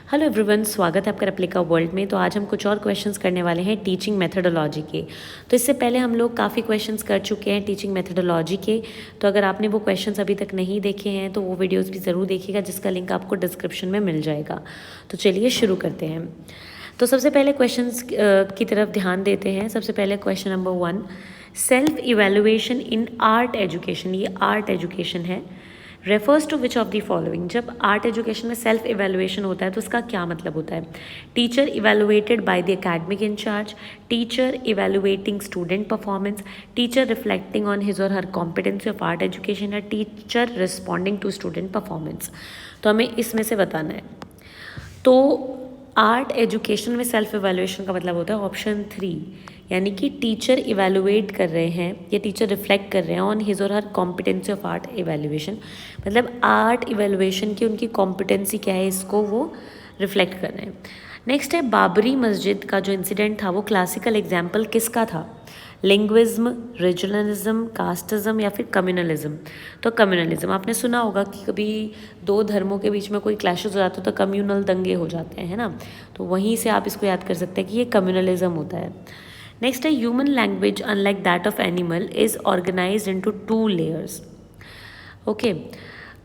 Hello everyone, स्वागत है आपका रेप्लिका वर्ल्ड में। तो आज हम कुछ और क्वेश्चंस करने वाले हैं टीचिंग मेथडोलॉजी के। तो इससे पहले हम लोग काफ़ी क्वेश्चंस कर चुके हैं टीचिंग मेथडोलॉजी के। तो अगर आपने वो क्वेश्चंस अभी तक नहीं देखे हैं तो वो वीडियोस भी ज़रूर देखिएगा, जिसका लिंक आपको डिस्क्रिप्शन में मिल जाएगा। तो चलिए शुरू करते हैं। तो सबसे पहले क्वेश्चंस की तरफ ध्यान देते हैं। सबसे पहले question number 1, self evaluation in art education. ये आर्ट एजुकेशन है। Refers to which of the following. जब आर्ट एजुकेशन में सेल्फ इवेल्युएशन होता है तो उसका क्या मतलब होता है? Teacher evaluated by the academic incharge, teacher evaluating student performance, teacher reflecting on his और her competency of art education, या teacher responding to student performance. तो हमें इसमें से बताना है। तो आर्ट एजुकेशन में सेल्फ इवेल्युएशन का मतलब होता है ऑप्शन 3, यानी कि टीचर इवेलुएट कर रहे हैं या टीचर रिफ्लेक्ट कर रहे हैं ऑन हिज और her competency of art evaluation. मतलब आर्ट इवेल्युएशन की उनकी कॉम्पिटेंसी क्या है, इसको वो रिफ्लेक्ट कर रहे हैं। नेक्स्ट है बाबरी मस्जिद का जो इंसिडेंट था वो क्लासिकल एग्जाम्पल किसका था? लिंग्विज्म, रीजनलिज्म, कास्टिज्म या फिर कम्युनलिज्म। तो कम्युनलिज्म आपने सुना होगा कि कभी दो धर्मों के बीच में कोई क्लैशेस हो जाते हैं तो कम्युनल दंगे हो जाते हैं, है ना। तो वहीं से आप इसको याद कर सकते हैं कि ये कम्युनलिज्म होता है। नेक्स्ट है human language unlike that of animal is organised into 2 layers. Okay,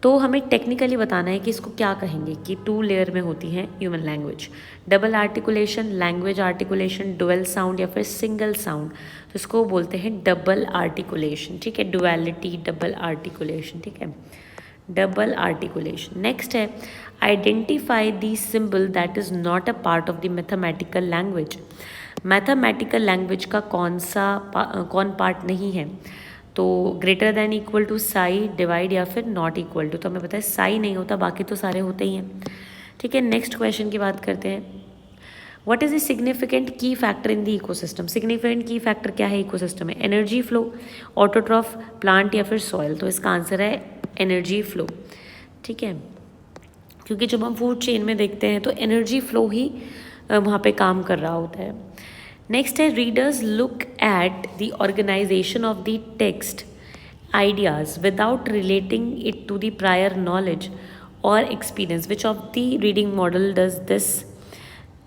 तो हमें टेक्निकली बताना है कि इसको क्या कहेंगे कि 2 लेयर में होती है human language. Double articulation, language articulation, dual sound या फिर सिंगल साउंड। तो इसको बोलते हैं डबल आर्टिकुलेशन, ठीक है। डुअलिटी, डबल आर्टिकुलेशन, ठीक है, डबल आर्टिकुलेशन। नेक्स्ट है identify the symbol that is not a part of the mathematical language. Mathematical language का कौन पार्ट नहीं है? तो greater than, equal to, psi, divide या फिर नॉट इक्वल टू। तो हमें पता है साई नहीं होता, बाकी तो सारे होते ही हैं, ठीक है। नेक्स्ट क्वेश्चन की बात करते हैं। व्हाट इज द सिग्निफिकेंट की factor in the ecosystem. Significant की फैक्टर क्या है इकोसिस्टम में? एनर्जी फ्लो, ऑटोट्रॉफ, प्लांट या फिर सॉइल। तो इसका आंसर है एनर्जी फ्लो, ठीक है। क्योंकि जब हम फूड चेन में देखते हैं तो एनर्जी फ्लो ही वहाँ पे काम कर रहा होता है। नेक्स्ट है readers look at the organisation of the text ideas without relating it to the prior knowledge और experience. Which of the reading model does this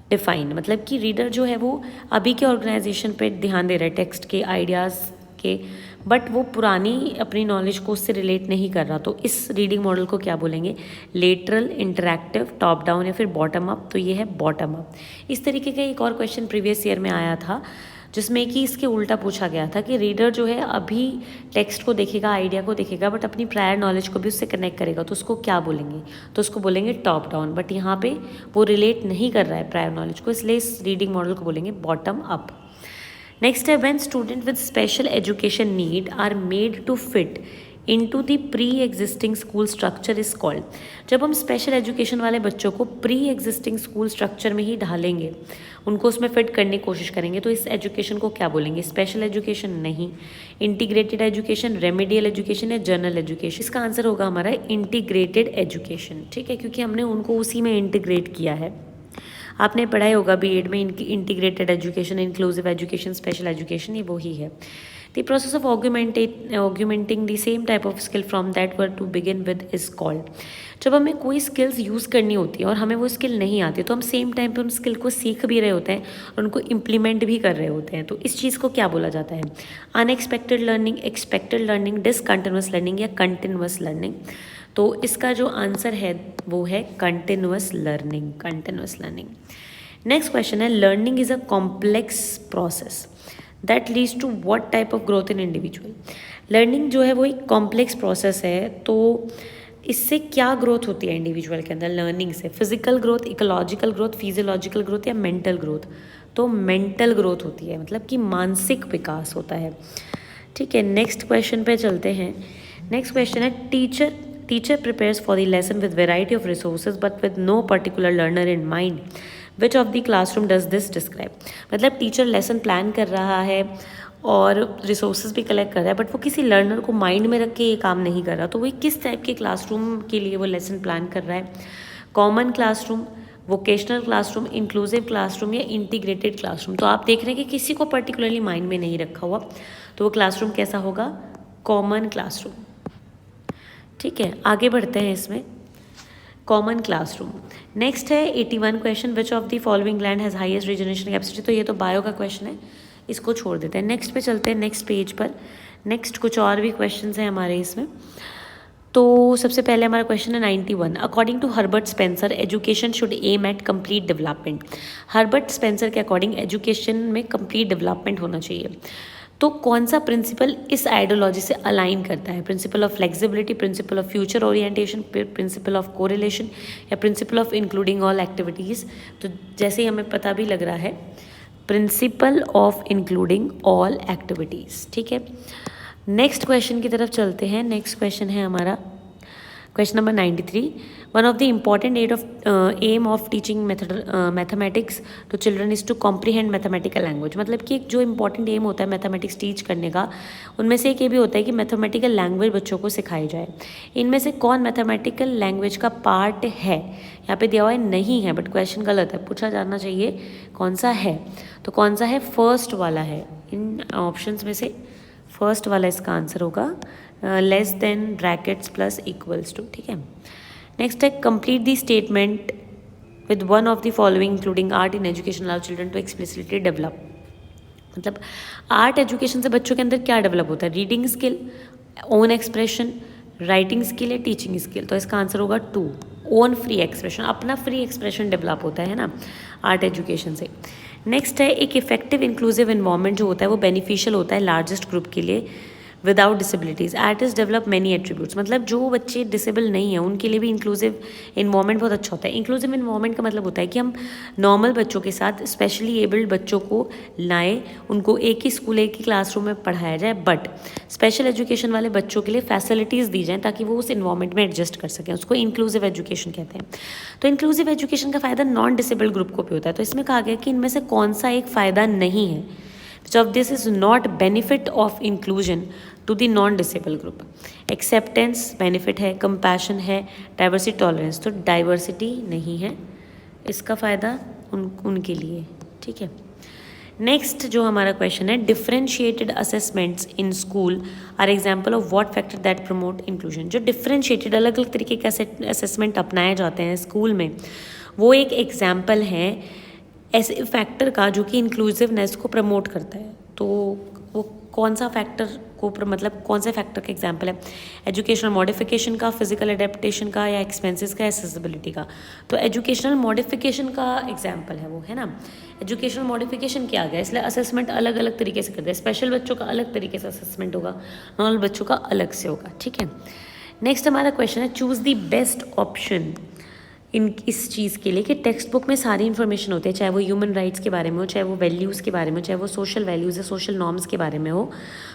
define. मतलब कि रीडर जो है वो अभी के ऑर्गेनाइजेशन पे ध्यान दे रहा है, टेक्स्ट के आइडियाज़ के, बट वो पुरानी अपनी नॉलेज को उससे रिलेट नहीं कर रहा। तो इस रीडिंग मॉडल को क्या बोलेंगे? लेटरल, इंटरैक्टिव, टॉप डाउन या फिर बॉटम अप। तो ये है बॉटम अप। इस तरीके का एक और क्वेश्चन प्रीवियस ईयर में आया था जिसमें कि इसके उल्टा पूछा गया था कि रीडर जो है अभी टेक्स्ट को देखेगा, आइडिया को देखेगा, बट अपनी प्रायर नॉलेज को भी उससे कनेक्ट करेगा। तो उसको क्या बोलेंगे? तो उसको बोलेंगे टॉप डाउन। बट यहाँ पे वो रिलेट नहीं कर रहा है प्रायर नॉलेज को, इसलिए इस रीडिंग मॉडल को बोलेंगे बॉटम अप। नेक्स्ट है when student with special education need are made to fit into the pre existing school structure is called. जब हम स्पेशल एजुकेशन वाले बच्चों को प्री एग्जिस्टिंग स्कूल स्ट्रक्चर में ही ढालेंगे, उनको उसमें फिट करने की कोशिश करेंगे, तो इस एजुकेशन को क्या बोलेंगे? स्पेशल एजुकेशन नहीं, इंटीग्रेटेड एजुकेशन, रेमेडियल एजुकेशन या जनरल एजुकेशन। इसका आंसर होगा हमारा इंटीग्रेटेड एजुकेशन, ठीक है, क्योंकि हमने उनको उसी में इंटीग्रेट किया है। आपने पढ़ाई होगा बीएड में integrated education, inclusive education, special education, ये वही है। The process of augmenting the same type of skill from that word to begin with is called. जब हमें कोई स्किल्स यूज़ करनी होती है और हमें वो स्किल नहीं आती तो हम सेम टाइम पे उन स्किल को सीख भी रहे होते हैं और उनको इम्प्लीमेंट भी कर रहे होते हैं। तो इस चीज़ को क्या बोला जाता है? Unexpected learning, expected learning, discontinuous learning या कंटिन्यूअस लर्निंग। तो इसका जो आंसर है वो है continuous learning, continuous learning. Next question है learning is a complex process that leads to what type of growth in individual. Learning जो है वो एक कॉम्प्लेक्स प्रोसेस है, तो इससे क्या ग्रोथ होती है इंडिविजुअल के अंदर लर्निंग से? Physical growth, ecological growth, physiological growth या मेंटल ग्रोथ? तो मेंटल ग्रोथ होती है, मतलब कि मानसिक विकास होता है, ठीक है। नेक्स्ट क्वेश्चन पे चलते हैं। नेक्स्ट क्वेश्चन है teacher prepares for the lesson with variety of resources but with no particular learner in mind. Which of the classroom does this describe? मतलब टीचर लेसन प्लान कर रहा है और रिसोर्सेज भी कलेक्ट कर रहा है, बट वो किसी लर्नर को माइंड में रख के ये काम नहीं कर रहा। तो वो किस टाइप के क्लासरूम के लिए वो लेसन प्लान कर रहा है? Common classroom, vocational classroom, inclusive classroom या इंटीग्रेटेड क्लासरूम? तो आप देख रहे हैं कि किसी को पर्टिकुलरली माइंड में नहीं रखा हुआ, तो वो क्लासरूम कैसा होगा? कॉमन क्लासरूम, ठीक है। आगे बढ़ते हैं इसमें। Common classroom. नेक्स्ट है 81 question, which of the following land has highest regeneration capacity. तो ये तो बायो का क्वेश्चन है, इसको छोड़ देते हैं। नेक्स्ट पे चलते हैं, नेक्स्ट पेज पर। नेक्स्ट कुछ और भी क्वेश्चन हैं हमारे इसमें। तो सबसे पहले हमारा क्वेश्चन है 91, according to Herbert Spencer education should aim at complete development. Herbert Spencer के अकॉर्डिंग एजुकेशन में कंप्लीट डेवलपमेंट होना चाहिए। तो कौन सा प्रिंसिपल इस आइडियोलॉजी से अलाइन करता है? Principle of flexibility, principle of future orientation, principle of correlation या principle of including all activities. तो जैसे ही हमें पता भी लग रहा है, principle of including all activities. ठीक है, नेक्स्ट क्वेश्चन की तरफ चलते हैं। नेक्स्ट क्वेश्चन है हमारा question number 93, one of the important aim of teaching mathematics to children is to comprehend mathematical language. मतलब कि एक जो इंपॉर्टेंट एम होता है मैथमेटिक्स टीच करने का, उनमें से एक ये भी होता है कि मैथमेटिकल लैंग्वेज बच्चों को सिखाई जाए। इनमें से कौन मैथमेटिकल लैंग्वेज का पार्ट है? यहाँ पे दिया हुआ है नहीं है, बट क्वेश्चन गलत है, पूछा जाना चाहिए कौन सा है। तो कौन सा है? फर्स्ट वाला है। इन ऑप्शंस में से फर्स्ट वाला इसका आंसर होगा, less than brackets plus equals to. ठीक है, नेक्स्ट है complete the statement with one of the following including art in education allow children to explicitly develop. मतलब आर्ट एजुकेशन से बच्चों के अंदर क्या डेवलप होता है? Reading skill, own expression, writing skill या टीचिंग स्किल। तो इसका आंसर होगा 2, ओन फ्री एक्सप्रेशन। अपना फ्री एक्सप्रेशन डेवलप होता है ना आर्ट एजुकेशन से। नेक्स्ट है एक इफेक्टिव इंक्लूसिव इन्वायरमेंट जो होता है वो बेनिफिशियल होता है लार्जेस्ट ग्रुप के लिए without disabilities. Artist develop many attributes. मतलब जो बच्चे डिसेबल नहीं है उनके लिए भी इंक्लूसिव इन्वायरमेंट बहुत अच्छा होता है। इंक्लूसिव इन्वायरमेंट का मतलब होता है कि हम नॉर्मल बच्चों के साथ स्पेशली एबल्ड बच्चों को लाएं, उनको एक ही स्कूल एक ही क्लासरूम में पढ़ाया जाए, बट स्पेशल एजुकेशन वाले बच्चों के लिए फैसिलिटीज़ दी जाएँ ताकि वो उस इन्वायरमेंट में एडजस्ट कर सकें। उसको इंक्लूसिव एजुकेशन कहते हैं। तो इंक्लूसिव एजुकेशन का फ़ायदा नॉन डिसेबल्ड ग्रुप को भी होता है। तो इसमें कहा गया कि इनमें से कौन सा एक फ़ायदा नहीं है? Which of this is not benefit of inclusion to the non-disabled group? Acceptance benefit है, compassion है, diversity tolerance। तो diversity नहीं है इसका फ़ायदा उनके लिए। ठीक है, नेक्स्ट जो हमारा क्वेश्चन है, differentiated assessments in school are example of what factor that promote inclusion. जो डिफरेंशिएटेड अलग अलग तरीके के असेसमेंट अपनाए जाते हैं स्कूल में, वो एक एग्जाम्पल है ऐसे फैक्टर का जो कि इंक्लूसिवनेस को प्रमोट करता है। तो वो कौन सा फैक्टर को मतलब कौन से फैक्टर का एग्जांपल है? एजुकेशनल मॉडिफिकेशन का, फिजिकल एडेप्टेशन का या एक्सपेंसेस का, एक्सेसिबिलिटी का। तो एजुकेशनल मॉडिफिकेशन का एग्जांपल है वो, है ना। एजुकेशनल मॉडिफिकेशन क्या आ गया, इसलिए असेसमेंट अलग अलग तरीके से करते हैं। स्पेशल बच्चों का अलग तरीके से असेसमेंट होगा, नॉर्मल बच्चों का अलग से होगा। ठीक है, नेक्स्ट हमारा क्वेश्चन है चूज़ द बेस्ट ऑप्शन इस चीज़ के लिए कि टेक्स्ट बुक में सारी इन्फॉर्मेशन होती है, चाहे वो ह्यूमन राइट्स के बारे में हो, चाहे वो वैल्यूज़ के बारे में हो, चाहे वो सोशल वैल्यूज़ या सोशल नॉर्म्स के बारे में हो।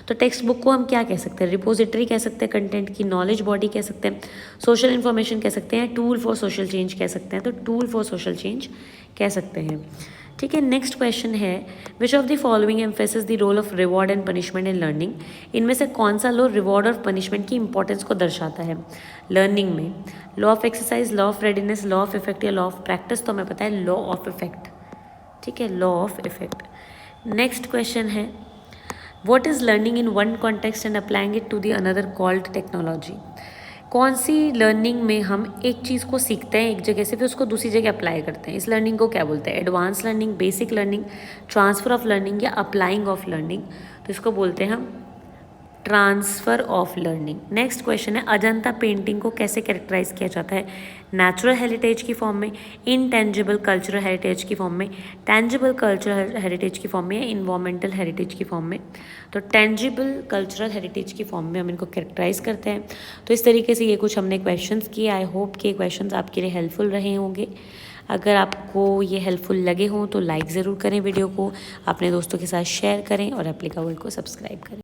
तो टेक्स्ट बुक को हम क्या कह सकते हैं? रिपोजिटरी कह सकते हैं कंटेंट की, नॉलेज बॉडी कह सकते हैं, सोशल इन्फॉर्मेशन कह सकते हैं, टूल फॉर सोशल चेंज कह सकते हैं। तो टूल फॉर सोशल चेंज कह सकते हैं। ठीक है, नेक्स्ट क्वेश्चन है which of the following emphasis the role of reward and punishment in learning. इनमें से कौन सा लॉ रिवॉर्ड और पनिशमेंट की इंपॉर्टेंस को दर्शाता है लर्निंग में? Law of exercise, law of readiness, law of effect या लॉ ऑफ प्रैक्टिस? तो हमें पता है लॉ ऑफ इफेक्ट। ठीक है, law of effect. Next question है what is learning in one context and applying it to the another called technology. कौन सी learning में हम एक चीज़ को सीखते हैं एक जगह से फिर उसको दूसरी जगह अप्लाई करते हैं, इस लर्निंग को क्या बोलते हैं? Advance learning, basic learning, transfer of learning या अप्लाइंग ऑफ लर्निंग? तो इसको बोलते हैं हम transfer of learning. Next question है अजंता पेंटिंग को कैसे कैरेक्टराइज किया जाता है? नेचुरल हेरिटेज की फॉर्म में, इनटेंजिबल कल्चरल हेरिटेज की फॉर्म में, टेंजिबल कल्चरल हेरिटेज की फॉर्म में या इन्वायरमेंटल हेरिटेज की फॉर्म में? तो टेंजिबल कल्चरल हेरिटेज की फॉर्म में हम इनको कैरेक्टराइज करते हैं। तो इस तरीके से ये कुछ हमने क्वेश्चंस किए। आई होप कि क्वेश्चंस आपके लिए हेल्पफुल रहे होंगे। अगर आपको ये हेल्पफुल लगे हों तो लाइक ज़रूर करें वीडियो को, अपने दोस्तों के साथ शेयर करें और एप्लीका वर्ल्ड को सब्सक्राइब करें।